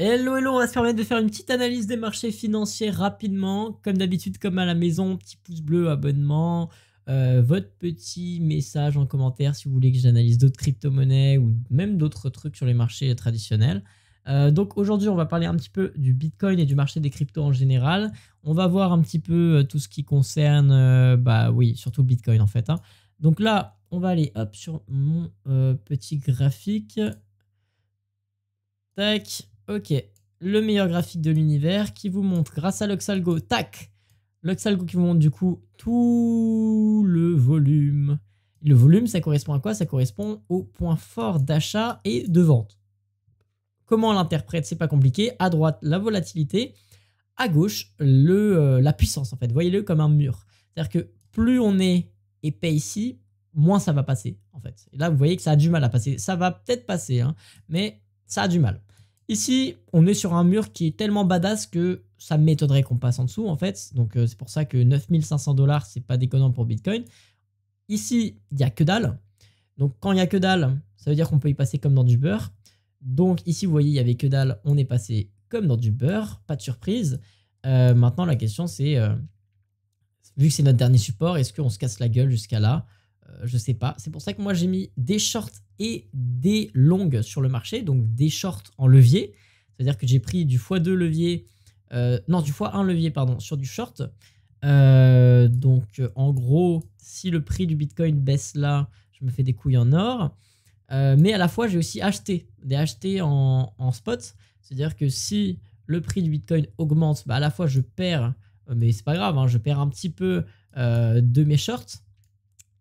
Hello, hello, on va se permettre de faire une petite analyse des marchés financiers rapidement. Comme d'habitude, comme à la maison, petit pouce bleu, abonnement, votre petit message en commentaire si vous voulez que j'analyse d'autres crypto-monnaies ou même d'autres trucs sur les marchés traditionnels. Donc aujourd'hui, on va parler un petit peu du Bitcoin et du marché des cryptos en général. On va voir un petit peu tout ce qui concerne, bah oui, surtout le Bitcoin en fait, hein. Donc là, on va aller hop sur mon petit graphique. Tac, ok. Le meilleur graphique de l'univers qui vous montre grâce à l'Oxalgo, tac, l'Oxalgo qui vous montre du coup tout le volume. Le volume, ça correspond à quoi? Ça correspond au point fort d'achat et de vente. Comment on l'interprète? C'est pas compliqué. À droite, la volatilité. À gauche, la puissance en fait. Voyez-le comme un mur. C'est-à-dire que plus on est épais ici, moins ça va passer en fait. Et là, vous voyez que ça a du mal à passer. Ça va peut-être passer, hein, mais ça a du mal. Ici, on est sur un mur qui est tellement badass que ça m'étonnerait qu'on passe en dessous en fait. Donc c'est pour ça que 9500 $, c'est pas déconnant pour Bitcoin. Ici, il n'y a que dalle. Donc quand il n'y a que dalle, ça veut dire qu'on peut y passer comme dans du beurre. Donc ici, vous voyez, il n'y avait que dalle, on est passé comme dans du beurre, pas de surprise. Maintenant, la question c'est, vu que c'est notre dernier support, est-ce qu'on se casse la gueule jusqu'à là? Je sais pas. C'est pour ça que moi j'ai mis des shorts et des longues sur le marché, donc des shorts en levier. C'est-à-dire que j'ai pris du x2 levier, non du x1 levier pardon, sur du short. Donc en gros, si le prix du Bitcoin baisse là, je me fais des couilles en or. Mais à la fois, j'ai aussi acheté, en spot. C'est-à-dire que si le prix du Bitcoin augmente, bah à la fois je perds, mais c'est pas grave, hein, je perds un petit peu de mes shorts.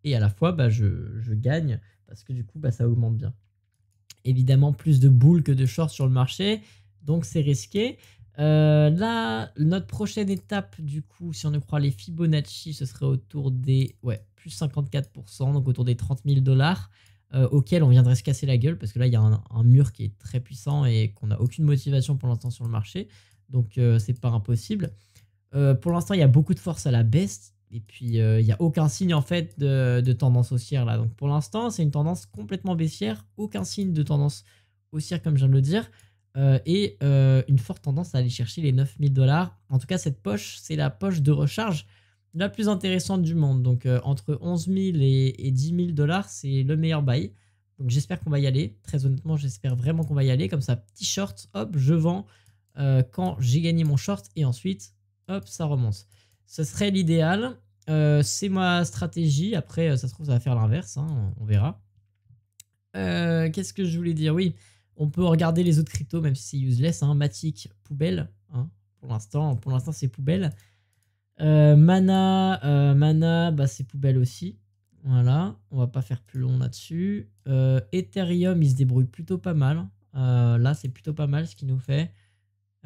Et à la fois, bah, je gagne parce que du coup, bah, ça augmente bien. Évidemment, plus de boules que de shorts sur le marché, donc c'est risqué. Là, notre prochaine étape, du coup, si on ne croit les Fibonacci, ce serait autour des plus 54%, donc autour des 30 000 $, auquel on viendrait se casser la gueule, parce que là, il y a un mur qui est très puissant et qu'on n'a aucune motivation pour l'instant sur le marché, donc c'est pas impossible. Pour l'instant, il y a beaucoup de force à la baisse. Et puis, il n'y a aucun signe en fait de tendance haussière là. Donc pour l'instant, c'est une tendance complètement baissière. Aucun signe de tendance haussière comme je viens de le dire. Et une forte tendance à aller chercher les 9000 $. En tout cas, cette poche, c'est la poche de recharge la plus intéressante du monde. Donc entre 11 000 et 10 000 $, c'est le meilleur buy. Donc j'espère qu'on va y aller. Très honnêtement, j'espère vraiment qu'on va y aller. Comme ça, petit short, hop, je vends quand j'ai gagné mon short. Et ensuite, hop, ça remonte. Ce serait l'idéal. C'est ma stratégie. Après, ça se trouve, ça va faire l'inverse, hein, on verra. Qu'est-ce que je voulais dire? Oui, on peut regarder les autres cryptos, même si c'est useless, hein. Matic, poubelle, hein. Pour l'instant, c'est poubelle. Mana, bah, c'est poubelle aussi. Voilà, on va pas faire plus long là-dessus. Ethereum, il se débrouille plutôt pas mal. Là, c'est plutôt pas mal ce qu'il nous fait.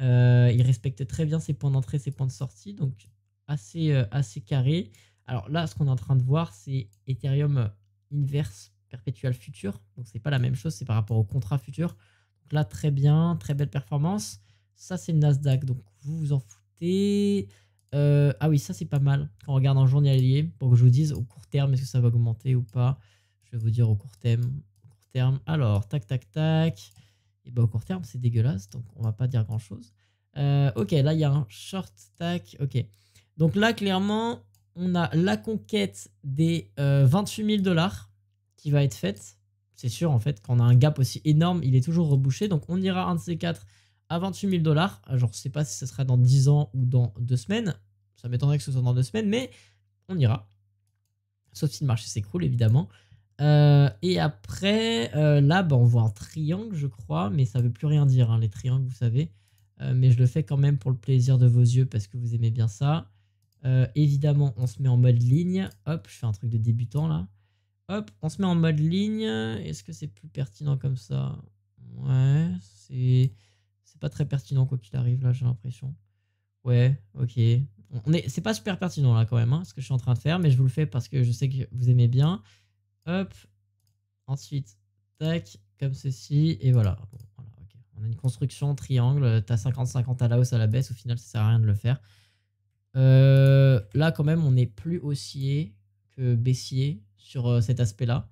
Il respecte très bien ses points d'entrée, ses points de sortie, donc assez carré. Alors là, ce qu'on est en train de voir, c'est Ethereum inverse perpétual futur. Donc c'est pas la même chose, c'est par rapport au contrat futur. Donc là, très bien, très belle performance. Ça, c'est le Nasdaq, donc vous vous en foutez. Ah oui, ça c'est pas mal. Quand on regarde en journalier, pour que je vous dise au court terme, est-ce que ça va augmenter ou pas. Je vais vous dire au court terme. Alors, tac, tac, tac. Et bah au court terme, c'est dégueulasse, donc on va pas dire grand chose. Ok, là il y a un short tac. Ok. Donc là, clairement, on a la conquête des 28 000 $ qui va être faite. C'est sûr, en fait, quand on a un gap aussi énorme, il est toujours rebouché. Donc on ira un de ces quatre à 28 000 $. Genre, je sais pas si ce sera dans 10 ans ou dans 2 semaines. Ça m'étonnerait que ce soit dans 2 semaines, mais on ira. Sauf si le marché s'écroule, évidemment. Et après, là, bah, on voit un triangle, je crois, mais ça veut plus rien dire, hein, les triangles, vous savez. Mais je le fais quand même pour le plaisir de vos yeux parce que vous aimez bien ça. Évidemment, on se met en mode ligne. Hop, je fais un truc de débutant là. Hop, on se met en mode ligne. Est-ce que c'est plus pertinent comme ça? Ouais, c'est pas très pertinent quoi qu'il arrive là, j'ai l'impression. Ouais, ok. C'est pas super pertinent là quand même, hein, ce que je suis en train de faire, mais je vous le fais parce que je sais que vous aimez bien. Hop, ensuite, tac, comme ceci, et voilà. Bon, voilà, ok. On a une construction triangle, t'as 50-50 à la hausse, à la baisse, au final ça sert à rien de le faire. Là quand même on est plus haussier que baissier sur cet aspect là.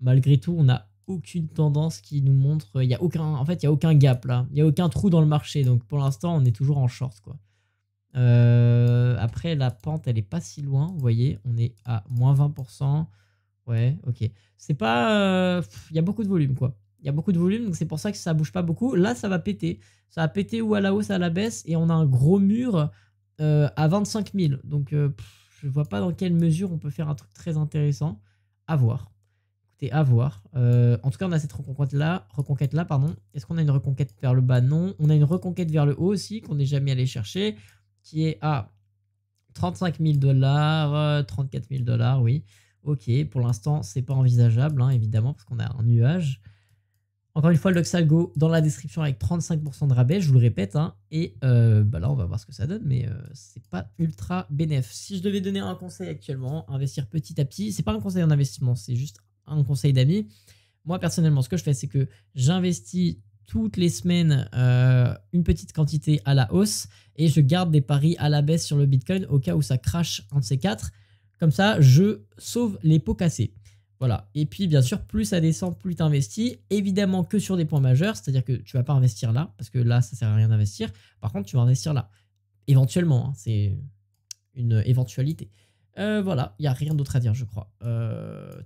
Malgré tout on a aucune tendance qui nous montre. Il y a aucun, en fait, il y a aucun gap là. Il y a aucun trou dans le marché. Donc pour l'instant, on est toujours en short quoi. Après, la pente, elle est pas si loin. Vous voyez, on est à moins 20%. Ouais, ok. C'est pas. Il y a beaucoup de volume quoi. Il y a beaucoup de volume, donc c'est pour ça que ça bouge pas beaucoup. Là, ça va péter. Ça va péter ou à la hausse, à la baisse. Et on a un gros mur à 25 000. Donc, je vois pas dans quelle mesure on peut faire un truc très intéressant. À voir. Écoutez, à voir. En tout cas, on a cette reconquête-là, pardon. Est-ce qu'on a une reconquête vers le bas? Non. On a une reconquête vers le haut aussi, qu'on n'est jamais allé chercher, qui est à 35 000 $, 34 000 $, oui. Ok, pour l'instant, c'est pas envisageable, hein, évidemment, parce qu'on a un nuage. Encore une fois, le Luxalgo dans la description avec 35% de rabais, je vous le répète. Hein, et bah là, on va voir ce que ça donne, mais c'est pas ultra bénéf. Si je devais donner un conseil actuellement, investir petit à petit, c'est pas un conseil en investissement, c'est juste un conseil d'amis. Moi, personnellement, ce que je fais, c'est que j'investis toutes les semaines une petite quantité à la hausse et je garde des paris à la baisse sur le Bitcoin au cas où ça crache un de ces quatre. Comme ça, je sauve les pots cassés. Voilà. Et puis, bien sûr, plus ça descend, plus tu investis. Évidemment que sur des points majeurs, c'est-à-dire que tu vas pas investir là, parce que là, ça sert à rien d'investir. Par contre, tu vas investir là. Éventuellement, hein, c'est une éventualité. Voilà, il n'y a rien d'autre à dire, je crois.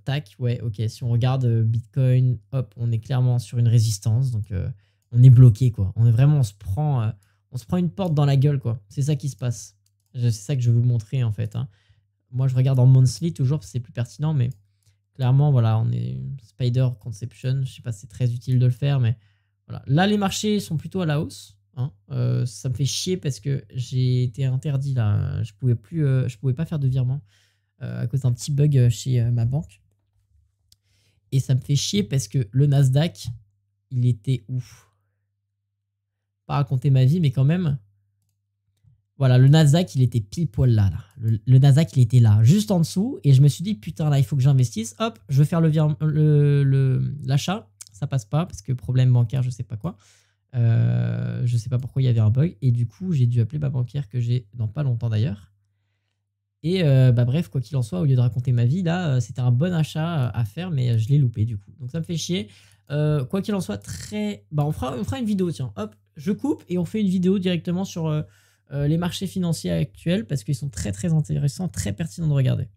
Tac, ouais, ok. Si on regarde Bitcoin, hop, on est clairement sur une résistance. Donc, on est bloqué, quoi. On est vraiment, on se prend une porte dans la gueule, quoi. C'est ça qui se passe. C'est ça que je vais vous montrer, en fait. Hein. Moi, je regarde en monthly toujours, parce que c'est plus pertinent, mais clairement, voilà, on est Spider Conception. Je sais pas si c'est très utile de le faire, mais voilà. Là, les marchés sont plutôt à la hausse. Hein. Ça me fait chier parce que j'ai été interdit là. Je pouvais pas faire de virement à cause d'un petit bug chez ma banque. Et ça me fait chier parce que le Nasdaq, il était ouf. Pas raconter ma vie, mais quand même. Voilà, le Nasdaq, il était pile poil là. Le Nasdaq, il était là, juste en dessous. Et je me suis dit, putain, là, il faut que j'investisse. Hop, je vais faire l'achat. Ça passe pas parce que problème bancaire, je sais pas quoi. Je sais pas pourquoi il y avait un bug. Et du coup, j'ai dû appeler ma banquière que j'ai dans pas longtemps d'ailleurs. Et bah bref, quoi qu'il en soit, au lieu de raconter ma vie, là, c'était un bon achat à faire, mais je l'ai loupé du coup. Donc ça me fait chier. Quoi qu'il en soit, bah, on fera une vidéo, tiens. Hop, je coupe et on fait une vidéo directement sur les marchés financiers actuels parce qu'ils sont très très intéressants, très pertinents de regarder.